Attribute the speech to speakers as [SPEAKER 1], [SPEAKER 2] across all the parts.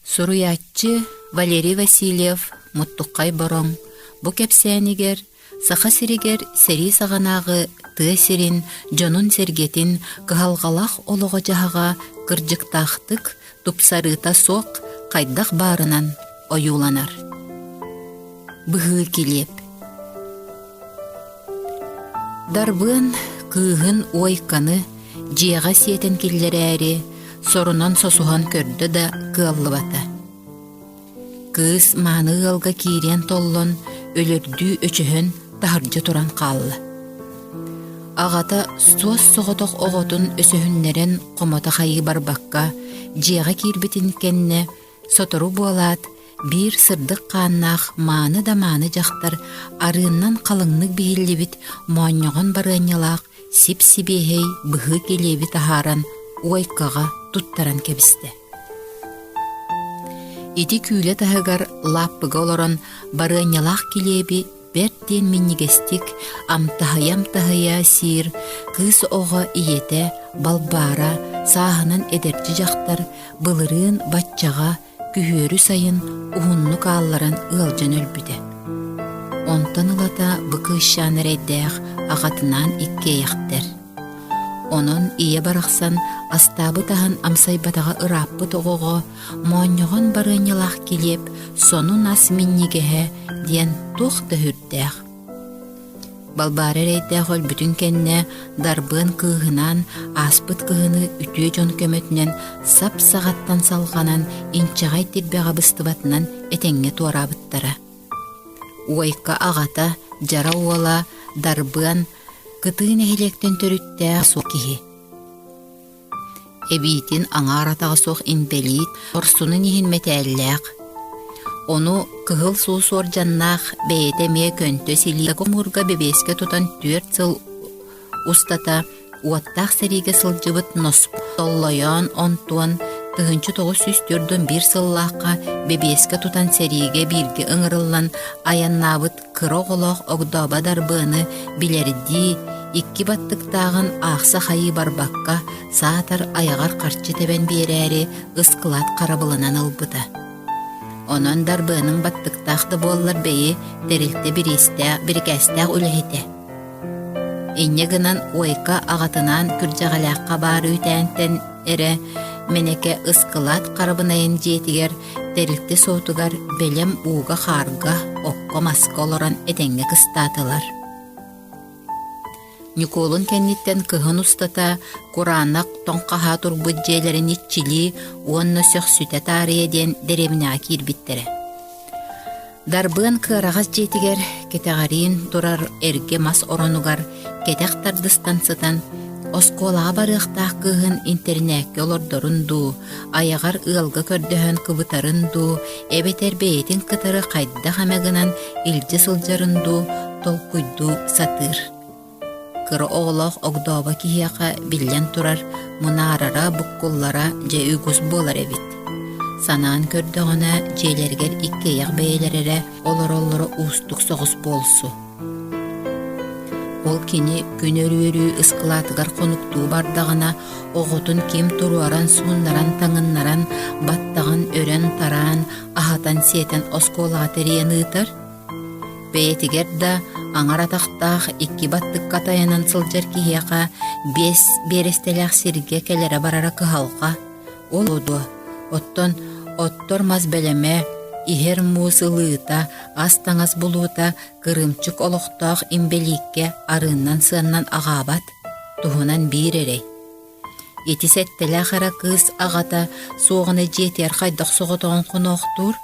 [SPEAKER 1] Суруяччы Валерий Васильев муттуккай бороң. Бу кепсәнигер, саха сиригер сери сағанағы тыа сирин, жонун сергетин, кыхалгалах олого жаһага кыржыктахтык тупсарыта соқ кайдах барынан оюланар. Быһыы килеп. Дарбын кыыһын ойканы жиэҕа сиэтэн киллэрээри сорунан сосуһан көрдө да кыаллыбата. Кыыс мааны ылга киирен толлон өлөрдүү өчөһөн таһырдьа туран хаалла. Агата суос соҕотох оҕотун өсөһүннэрэн хомото хайыы барбакка жиэҕа киирбитин кэнне сотору буолаат бир сырдык хааннаах мааны да мааны жахтар арыыннан калыңнык биһиллибит моонньоҕон барыанньалаах сип-сибиэһэй быһыы килиэби таһааран уойкаҕа туттаран кэбистэ. Ити күүлэ таһыгар лааппыга олорон барыанньалаах килиэби бэртиэн миннигестик амтаһайа сиир кыыс оҕо ийэтэ балбаара сааһынан эдэрчи жахтар былырыын баччаҕа күһүөрү сайын уһуннук аалларан ыалдьан өлбүтэ. Онтон ылата быкыышаанар эддээх аҕатынан иккейэхтэр. Онон ие барахсан астаабы таһан амсайбатаҕа ырааппыт оҕоҕо моонньоҕон барыанньалаах килиэп сонун ас миннигэһэ диэн туох да хүрдээх. Балбаарар эйдээх өлбүтүн кэннэ дарбыан кыыһынан ааспыт кыһыны үтүө дьон көмөтүнэн сап саҕаттан салганан инчаҕай тирбэҕэ быстыбатынан этэҥҥэ туораабыттара. Уойка аҕата дьара уола дарбыан кытыын эһилиэктэн төрүттээх суох киһи. Эбиитин аңааратаҕа суох инбелиит орсунун иһин мэтээллээх. Ону кыһыл суусуор жаннаах бэйэтэ миэ көнтө силии комурга бебиэскэ тутан 4 сыл устата уаттаах сэриге сылдьыбыт носпу толлойон онтуан тыһынчы 904 сыллаахха бебиэскэ тутан сэриге бирге ыҥырыллан аяннаабыт кыра оҕолоох огдооба дарбыаны билэрдии икки баттыктаагын аахса хайыы барбакка саатар аягар харчы тэбэн биэрээри ыскылаат харабылынан ылбыта. Онон дарбыының баттыктаахты буоллар бэйи терилте бирикэстээх үлэһитэ. Инне гынан уойка аҕатынан күрдьэҕэлээххэ баары үтээntэн эрэ менеке ыскылаат харабынайын дьиэтигэр терилте соотугар белем ууга хаарга окко маска олорон этэҥҥэ кыстаатылар. Николун кэнниттэн кыһын устата кураанак тоҥхаһаа турбут дьиэлэрин иччилии уонно сөх сүтэ таарыйа диэн дэреминэҕэ киирбиттерэ. Дарбыан кыараҕас дьиэтигэр кэтэҕэриин турар эрге мас оронугар кэтэх тардыстан сытан оскуолаҕа барыахтаах кыыһын интернэкке олордорун дуу, аягар ыалга көрдөһөн кыбытарын дуу, эбэтэр бэйэтин кытары хайдах эмэгынан илдьэ сылдьарын дуу, толкуйдуу сатыыр. Кыры оҕолоох огдооба киһиэхэ биллэн турар мунаарара буккуллара дьэ үгүс буолар эбит. Санаан көрдөҕүнэ дьиэлэригэр иккейэх бэйэлэрэрэ олороллоро уустук соҕус буолсу. Ол кини күн өрүөрүү ыскылаатыгар хонуктуу бардагына оҕотун ким туруаран сууннаран таҥыннаран баттаган өрөн тараан аһатан сиэтэн оскуолаҕа тэриэн ыытар. Бэйэтигэр да аңаратахтаах икки баттык катайанан сылдьар киһиэхэ биэс биэрестэлээх сиргэ кэлэрэ барара кыһалҕа. Ол удуо оттор мас бэлэмэ иһэр муус ылыыта ас таҥас булуута кырымчык олохтоох имбелиикке арыыннан сыаннан аҕаабат туһунан биир эрэй. Ити сэттэлээх кыыс аҕата суоҕуна дьиэтигэр хайдах соҕотоҕун хонуохтуур,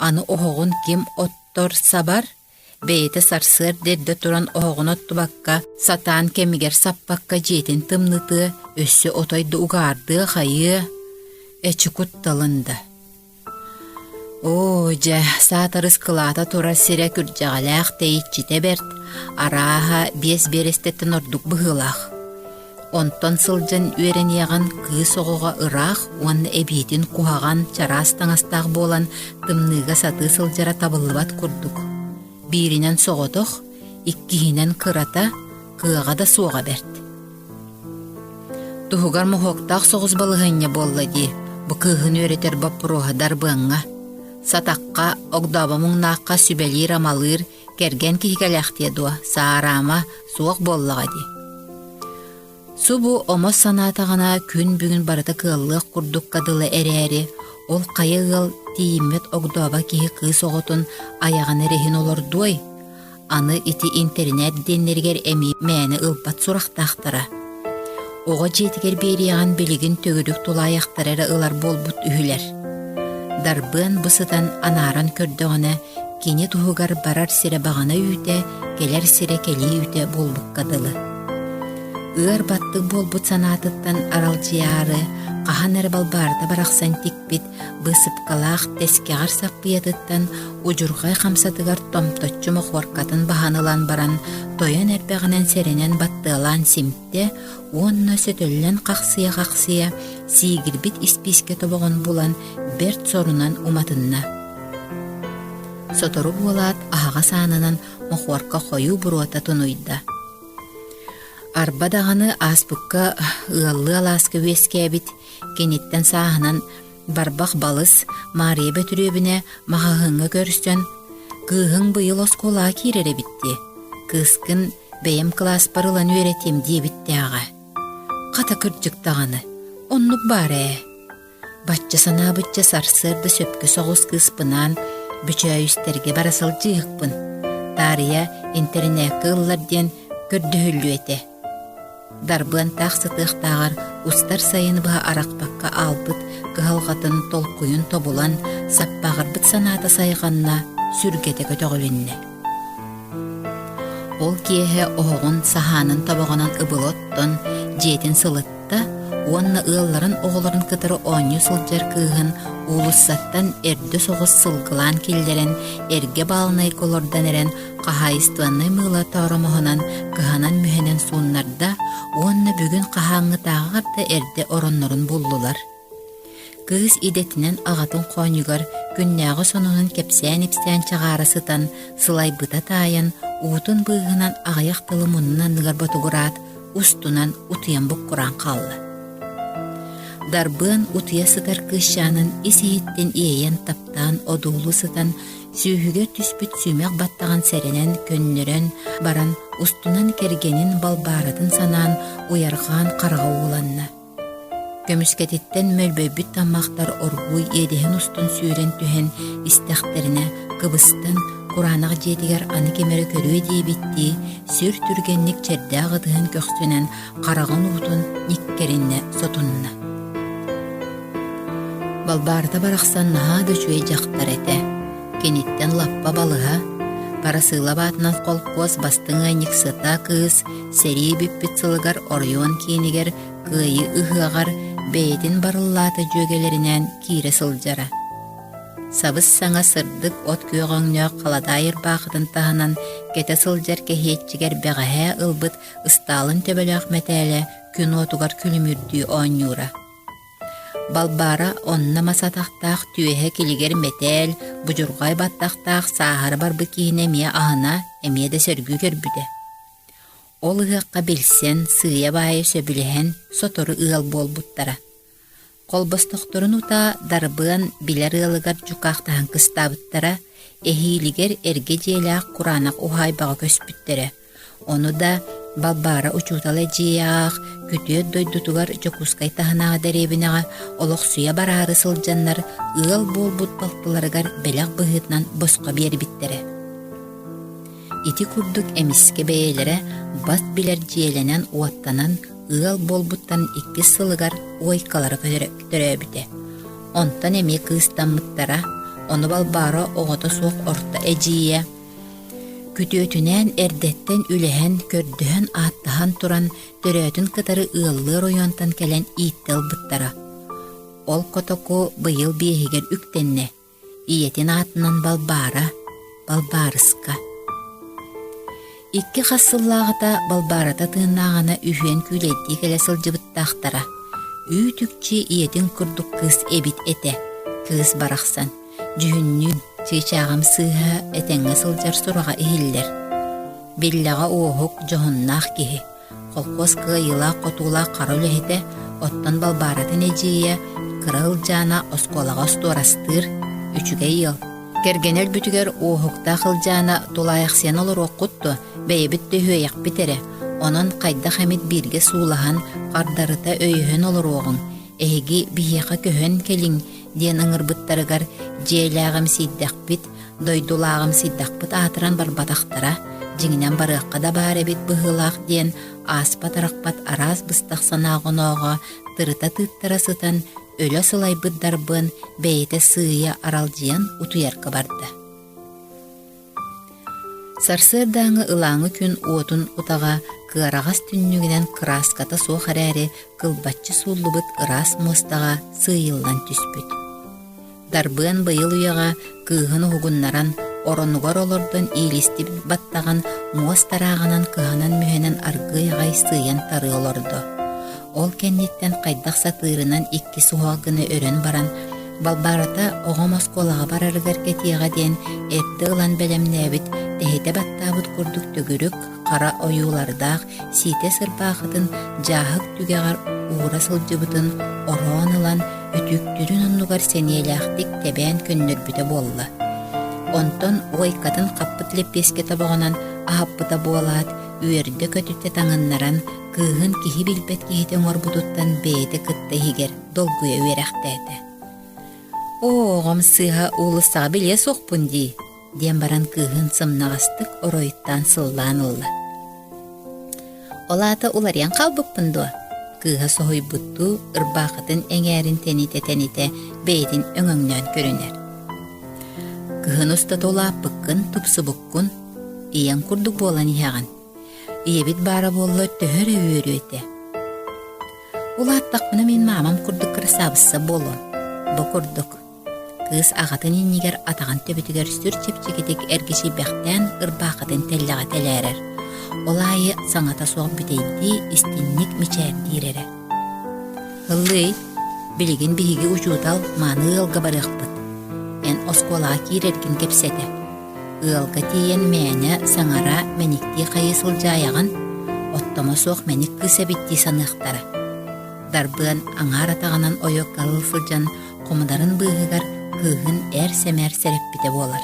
[SPEAKER 1] аны оһоҕун ким оттор сабар бэйэтэ сарсыар дэрдэ туран оһоҕун оттубакка сатаан кэмигэр саппакка дьиэтин тымнытыа өссө отойду угаардыа хайыа эчи кутталында. Оо, дьэ, саатар ыскылаата турар сирэ күрдьэҕэлээх тэйиччите берт, арааһа биэс биэрэстэттэн ордук быһыылаах. Онтон сылдьан үөрэниэҕин кыыс оҕоҕа ыраах уонна эбиитин куһаҕан чараас таҥастаах буолан тымныыга сатыы сылдьара табыллыбат курдук. Бииринэн соҕотох, иккиһинэн кырата, кыаҕа да суоҕа берт. Туһугар моһуоктаах соҕус балыһынньа буолла дии, Bu kıhın öğreter bappuruha darbığına. Satakka ogdabamın naqqa sübelir amalır gergen kihigalaxtiya dua saarama suaq bollağa di. Su bu omos sanatağına kün bugün barata kıllıq kurduk kadılı eri ol qayıgıl tiyimmet ogdaba kihi kız oğutun ayağını rehin olur duy. Anı iti internet denlerger emi meni ılpat suraqtaqtara. Oğa jetiger beriyan biligin tögürük tulayaqtarara ılar bolbut ühüler. Darbın bısıtan anaran kördüğüne kini tuhugar barar sire bağına üyte, geler sire keli üyte bolbuk kadılı. Iğar battık bolbut sanatıttan aralcıyarı, qahan erbalbarda baraqsan tikbit, bısıp kalaq teskeğar sappıyatıttan ucurgay xamsatıgar tomtotçu moxorkatın bahanılan baran toyan erbeğinen serenen battığılan simtte, onna sötöllen qaqsıya sigirbit ispiske toboğun bulan bert sorunan umatınna. Sotoru bolat ahaga sanınan moxorka xoyu buruata tunuyda. Arba dağını aspukka ığallı alaskı veskebit, kenitten sahınan barbaq balыс Mariya Betüröbüne mahahınga görüsten, kıhın bıyıl oskola kirere bitti. Kıskın beyem klas barılan öğretim diye bitti ağa. Kata kırcık dağını, onnuk bare. Batça sana bıtça sarsırdı söpkü soğuz kıspınan, büçö üsterge barasal cığıkpın. Tariya internet kıllarden kördühüllü ete. Darbın taqsıtıq dağar, ustar sayın baha araqbakka albıt, kıhalgatın tolkuyun tobulan, sappağırbıt sanata sayğanna, sürgete kötögülünne. Ol kiyehe oğun sahanın tabağınan ıbılotton, jetin sılıtta, onna ığılların oğulların kıtırı 10 sılcar kığın, ulussattan erde soğuz sılgılan killerin, erge balınay kolordan eren, qahayistvanay mığla tağramahonan, kıhanan mühenen sonlarda, onna bugün qahaŋı tağır da erde oronların bullular. Kız idetinen ağatın qoñugar, günnäği sonunun kepsän-ipsän çağarısıtan, sılay bıta tayan, uutun bığınan ağayak tılımınnan nıgar botugurat, ustunan utuyan bukkuran qallı. Darbın utuya sıtar kışanın isihitten iyeyen taptan odulu sıtan, sühüge tüspüt sümek battağın serenen könnürön, baran ustunan kergenin balbaratın sanan uyarğan qarağı ulanna. Kömüsketitten mölböbüt tammaqtar orguy edehin ustun süren tühen istekterine kıbıstan Kur'anaq jetiger anı kemeri körüye diye bitti, sür türgenlik çerdağ dıhın köksünen qarağın uutun nikkerinne sotunna. Balbarda baraqsan naha da çöye jaqtar ete, kenitten lappa balıha, parasıyla batынан kolkoz bastın aynik sıta kız, seri büppüt sılıgar oryon kiniger, kıyı ıhıgar, beytin barıllata jögelerinden kire sılcara. Sabız sana sırdık ot köğöňnö qaladayır bağıdın tahanan kete sıljar kehietçiger beğehe ılbıt ıstalın töbelöğ metele kün otugar külümürdüğü oñura. Balbara onna masataqtaq tüehe kiliger metel, bujurgay battaqtaq sahara barby kihine miye ahına emiye de sörgü körbüde. Ol ıhıqqa bilsen sığıya bayı söbülehen sotoru ığal bolbuttara. Kolbostoktorun uta darbığın biler ığılıgar cukaqtahan kıstabıttara, ehiliger erge jelaq Kur'anaq uhay bağı köspüttere. Onu da balbara uçutala jiyaq, kütüye doydutugar jokuskay tahanağa derebinağa, oloq suya bararı sılcanlar, ığal bolbut baltılarıgar belaq bıhıtnan bosqa berbittere. İti kurduk emiske beyelere bas biler jiyelenen uattanan, ığal bolbuttan iki sılıgar oykalara töröbüte. Ontan emi kıstanmıttara, onu balbara oğota soğuk orta ejiye, kütüötünen erdetten ülehen kördühön attahan turan törötün kıtarı ığıllı royontan kelen iittel bıttara. Ol kotoku bıyıl behiger üktenne, iyetin atынан balbarıska. İkki qassıllağıta balbarata tığınağına ühyen küleddi kele sılcıbıttağtara. Ütükçi iyetin kurduk kız ebit ete, kız baraqsan, cühünnün çığçağım sığha etenge sılcar surağa ehiller. Billağa oğuk johonnaq kihi, kolkos kıyıla qotula qarolehete, ottan balbaratın eciye, кырыл жана осколага сторастыр 3 ел. Кергенел бүтүгер оохукта кылжана тулаяк олор окутту, бейбит дөйөк битере. Онон кайда хамит бирге суулахан кардарыта өйһөн олор оогун. Эги бияка көһөн келиң ден ыңырбыттарыгар жээлаагым сиддакбит, дойдулаагым сиддакбыт атыран барбатактара, жиңинен барыакка да баары бит быһылаак ден аспатаракпат арас быстак санаагоноого тырыта тыттара сытан өлө сылайбыддарбын бейте сыйя аралжыян утуярка барды. Сарсырдаңы ылаңы күн уотун утага кыарагас түннүгүнен краската суохарääри кылбатчы сууллубут ырас мостага сыйылдан түспүт. Дарбыан быйыл уяга кыыгын угуннаран оронугар олордон иилистип баттаган муос тарааганан кыһанан мүһэнен аргыйгай сыйан тары олордо. Ол кенниттен кайдак сатыырынан 2 суһагыны өрөн баран балбарата огом осколага барарыгар кетиэға диэн этти ылан белемнээбит тэһите баттаабыт курдук төгүрүк кара оюулардаах сиите сырбаахытын жаахык түгэгар уура сылжыбытын ороон ылан үтүктүрүн оннугар сениэлээхтик тебээн көннөрбүтэ буолла. Онтон уайкатын каппыт леппеске табоҕонан аһаппыта буолаат үөрдө көтүтте таңыннаран кыыһын киһи билбет киһите оҥорбутуттан бэйэтэ кытта хигер долгуя үөрэхтээте. Оҕом сыыһа уулуссаҕа билиэ суохпун дии диэн баран кыыһын сымнагастык ороиттаан сыллаан ылла. Олаата уларыан хаалбыппын дуо. Кыыһа соһуйбуттуу ырбаахытын эҥээрин тените бэйэтин өҥөҥнөөн көрүнэр. Кыһын уста толааппыккын тупсубуккун ийэн курдук буолан иһэҕин. Иэбит баара буолла төһөрө үөрүөтэ. Улааттакпына мен маамам курдук кырасаабысса буолуон. Бу курдук кыыс аҕатын иннигер атаҕан төбүтүгэр сүр чепчигитик эргичибэхтээн ырбаахытын теллэҕэ телээрэр. Олайы саңата суох бүтейди истинник мичээрдиирере. Хыллый билигин биһиги учуутал мааны ыалга барыахпыт. Эн осколаа киирэргин кепсете. Ыалга тиийэн мээне саҥара мэникти хайы сылдьааяган оттомо суох мэник кыысэбиттии саныахтара. Дарбыан аңаар атаҕанан ойок галыл сылдьан комударын быыһыгар кыыһын эр-сэмээр сэрэппите буолар.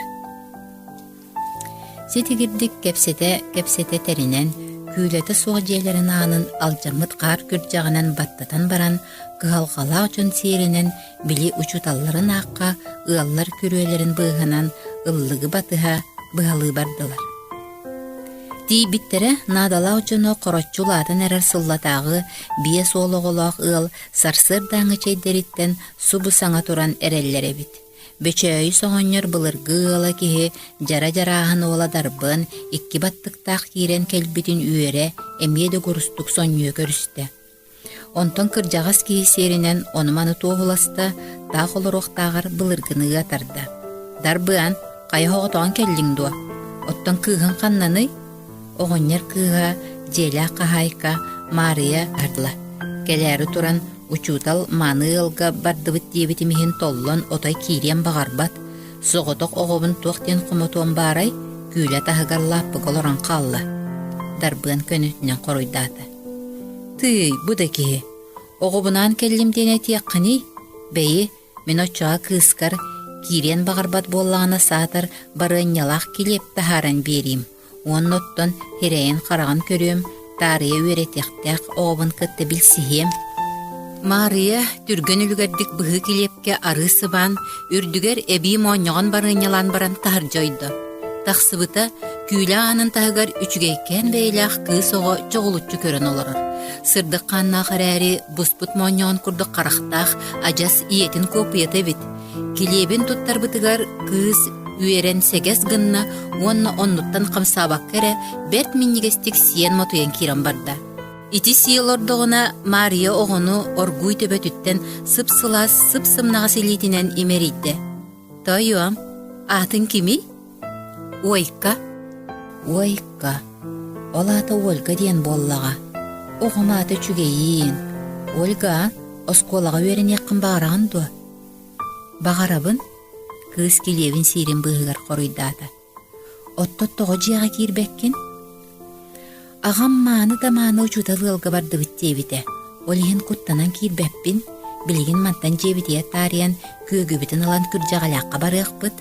[SPEAKER 1] Ситигирдик кепсете теринен күүлөтө суох дьиэлэрин аанын алжаммыт каар күрдьэҕинэн баттатан баран кыһалҕалаа очон сииринен били учуталларын аакка ыаллар күрүөлэрин быыһынан ыллыгы батыһа быһалыы бардылар. Тиибиттере наадалаа очоно короччулаатын эрэр сыллатаагы бие суологолоох ыал сарсырдааҥы чейдериттен субу саҥа туран эрэллэребит. Бөчөйү соҕонньор былыргы ыала киһи жара-жарааһын уола дарбын 2 баттыктаах киирэн келбитин үөрэ эмиэ да курустук сонньуө көрүстэ. Онтон кырдьаҕас киһи сиэринэн онуманы туоһуласта таах олоруохтаагар былыргыныгы атарда. Дарбыан кайа хоҕотоҕун келлиҥ дуо. Оттон кыыһын ханнаный оҕонньор кыыһа дьиэлээх хаһаайка Мария ардла. Келээри туран учуутал мааны ыалга бардыбыт диэбитимиһин толлон отой киириэн баҕарбат, соҕотох оҕобун туох диэн хомутуон баарай күүлэ таһыгаллааппык олорон хаалла. Дарбыан көнүтүнэн хоруйдаата. Тый, бу да киһи. Оҕобунаан келлим диэне тиэххини, бэйи мен оччоҕа кыыскар киириэн баҕарбат буоллаҕына саатар барыанньалаах килиэп таһааран биэрим. Уонноттон хирэйэн хараҕын көрүөм, таарыйа үөретиэхтээх оҕобун кытта билсиһиэм. Мария түргөн үлгэрдик быһы килиэпке ары сыбаан үрдүгэр эбии моонньоҕон барыанньалаан баран таһырдьойдо. Тахсыбыта күүлэ аанын таһыгар үчүгэйкэн бэйэлээх кыыс оҕо чоҕулуччу көрөн олорор. Сырдык хааннаах эрээри буспут моонньоҕон курдук харахтаах адьас иэтин копуйата эбит. Килиэбин туттарбытыгар кыыс үөрэн сегес гынна уонна оннуттан хамсаабаккере берт миннигестик сиэн мотуйан кииран барда. Ити сиелордоҕуна Мария оҕону оргуй төбөтүттен сып-сылаас сып-сымнаҕас илиитинэн имерийдэ. Тойуам, аатын кими? Уойка. Олаата Ольга диэн буоллаҕа. Оҕомаата чүгэйиин. Ольга, оскуолаҕа үөрэн яккын баҕараҕын дуо. Баҕарабын? Кыыс килиэбин сиирин быыһыгар хоруйдаата. Оттоттоҕо дьиэҕэ киирбэккин? Агам мааны да мааны учутал ыалга бардыбыт диэбитэ. Олиһин куттанан киирбэппин, Bilgin mantan jebitiyet tariyan kögübütün alan kürjağalaqqa barıqpıt.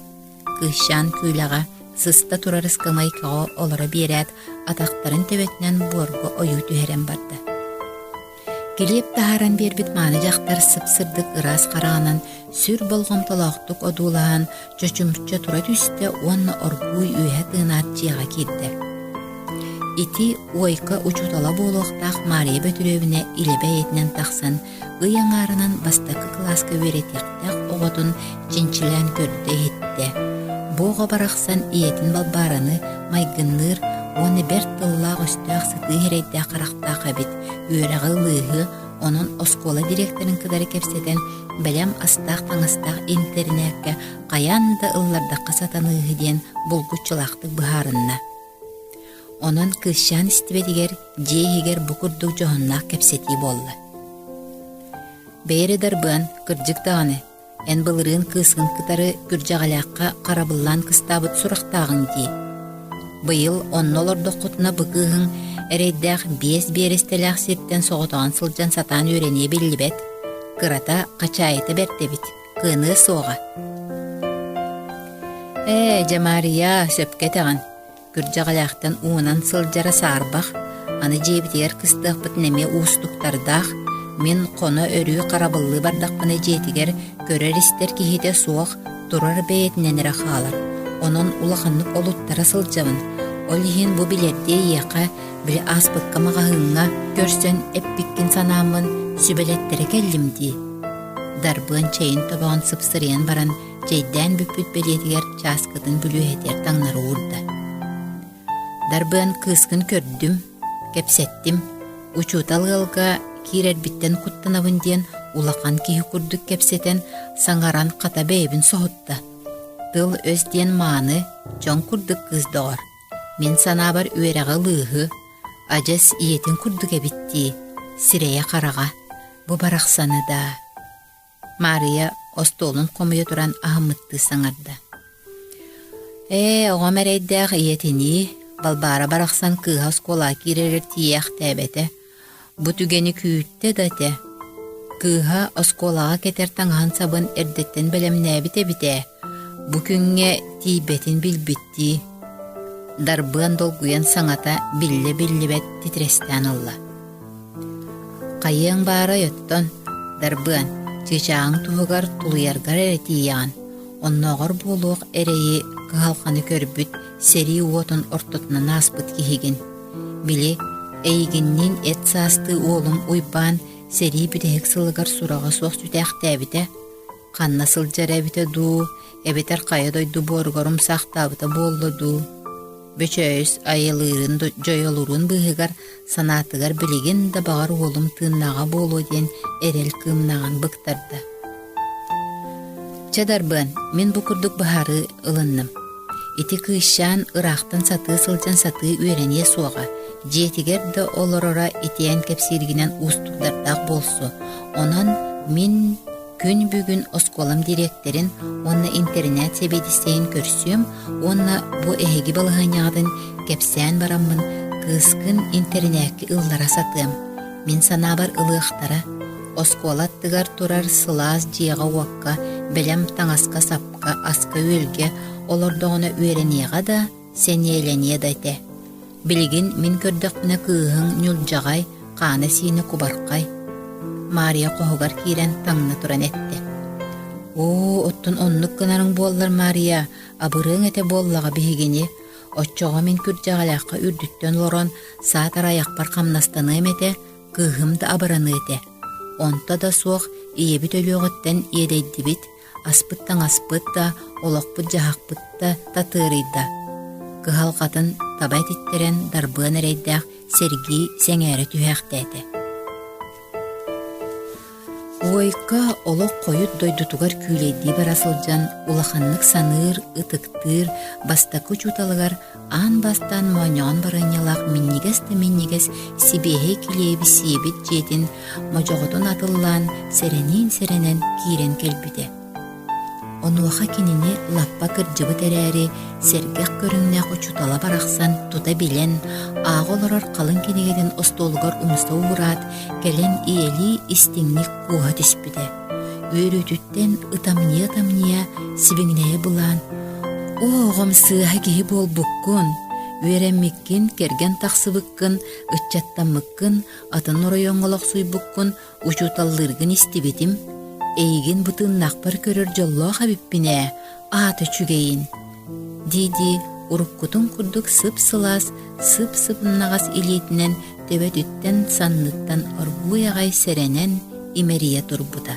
[SPEAKER 1] Kışan külağa sısta turar ıskamay kağa olara biret ataqtarın tebetinen borgu oyu tüheren bardı. Gelip taharan bir bit manıcaqtar sıpsırdık ıras qarağanan sür bolğomtolaqtık odulahan çoçumutça tura tüste onna orguy üye tığınar ciğa kirdi. İti oyka uçutala boluqtaq Mariya Bötürövüne ilebe etinen taqsan ıyangarınan bastakı klaska veretekteq oğutun cinçilen körde hitti. Boğa baraqsan iyetin balbaranı maygınlır onu bert tıllaq üstüq sıtı hereyde qaraqtaqa bit üyerağı lığı onun oskola direktorun kadar kepseden belem astaq tаңастaq internetke qayan da ıllarda qasatanığı diyen bulguççılaqtık bıharınna. Onun kışan istibediger jehiger bukurduk johunnak kepseti bolla. Beyri darbıan kırcık dağını en bılırın kısgın kıtarı kürjağalaqqa qarabıllan kıstabıt suraqtağın di. Bıyıl onnolor doqutuna bıgığın ereydaq bies berestelaq sirtten soğutağın sılcan satan öğreniye billibet, kırata qaçayete bertebit, kığını soğa. Jamariya söpketağın, kürjağalaqtan uğunan sılcara sarbaq, anı jebitiger kıstıqbıt neme uustuktardaq, min konu örüğü qarabıllı bardaqpına jetiger körer ister kihite soğuk durar beyetnenere xalar. Onun ulaqanlık oluttara sılcavın. Olihin bu bilerde yaqa bir aspıkka mağahınga görsen eppikkin sanamın sübelettere kellimdi. Darbığın çayın tobağın sıpsırıyan baran çaydan büpüt beliyetiger çaskıdın bülü eder tağnarı uğurda. Darbığın kıskın kördüm, kepsettim, uçutalgılga kirer bitten kuttanavın diyen ulaqan kihi kurduk kepseten sangaran qata beybin sohutta. Tıl öz diyen manı çon kurduk kız doğar. Min sanabar üyerağı lığı, ajas iyetin kurduk ebitti, sireye qarağa, bu baraqsanı da. Mariya ostolun komuya duran ahımıttı sanarda. Oğam ereydaq iyetini, balbara baraqsan kıhas kola kirerir tiyaq tebete, bu tügeni küyütte date. Kıha oskolağa keter tağın sabın erdetten belemne bite. Bu künge tibetin bilbitti. Darbıan dolguyan sanata bille bet titrestan olla. Qayın bara yotton, darbıan, çeçağın tuhugar tuluyargar eretiyan. Onnoğor buluq ereyi kıhalqanı körbüt, seri uotun ortotuna naspıt kihigin. Bili, eyginnin et sastı oğlum uyban, seri bütehik sılıgar surağa soq süteq tebite, qanna sılcara bite du, ebeter qaya doydu borgorum saqtabıta bollu du. Böçöys ayılırın joyolurun bıhıgar sanatıgar biligin da bağır oğlum tığınağa bolu diyen erel kımnağın bıktardı. Çadarbın, min bu kurduk baharı ılınным. İti kışan ıraqtan satı sılcan satı öğreniye soğa. Jetiger de olorora itiyen kepsirginen ustuklardaq bolsu. Onan min gün bugün oskolam direktorin onna internet sebediseyin körsüyüm, onna bu ehegi balığanyağdın kepsen baramın kıskın internetki ıllara satım. Min sanabar ılıqtara, oskolattıgar turar sılaz jiga wakka, belem tаңасқа sapka aska өлge, olordoğuna öğreniyaga da seniyeleniye dayte. Bilgin min kördöqpüne kığın nülcagay, qana sini kubarqay. Mariya qohugar kiren tаңna turan etti. Ottun onnuk kınarın bollar Mariya, abırığın ete bollaga bihigini, otçoğa min kürjağalaqqa ürdütten loron, saatar ayaqpar qamnastanı emete, kığım da abaranı ete. Onta da soğuk, iye bit ölüğütten iyedeydi bit, aspıttan aspıt da, olaqpıt jahaqpıt da tatırıyda. Kıhal qatın tabayt itteren darbığın ereydaq sergi seňäre tühäqtäti. Oyka oloq koyut doydutugar küyleydi barasılcan ulaqanlık sanır, ıtıktır, bastakı çutalıgar an bastan moñon baranyalaq minniges sibehe kilebi sibit jetin mojoğutun atıllan serenen kiren kelbide. Онуаха кинини лаппа кырдьыбыт эрээри сергек көрүңнээх учутала барахсан тута билен, ааҕолорор қалын кинигедин остолугар умуста уурат, келен иэли истиңник кууһа түспүтэ. Үөрүтүттен ытамния сибиңнэйэ булаан. Оҕом сыаһа киһи буолбуккун, үөрэммиккин керген тахсыбыккын, ыччаттаммыккын, атын оройоҥҥолох суйбуккун, учуталлыргын истибитим, эйигин бытыыннахпар көрөр жоллоох абиппинэ, ааты чүгэйин. Диди уруккутун курдук сып-сылаас, сып-сыпыннагас илиитинен төбөтүттен санныттан оргуй агай серенен имерие турбута.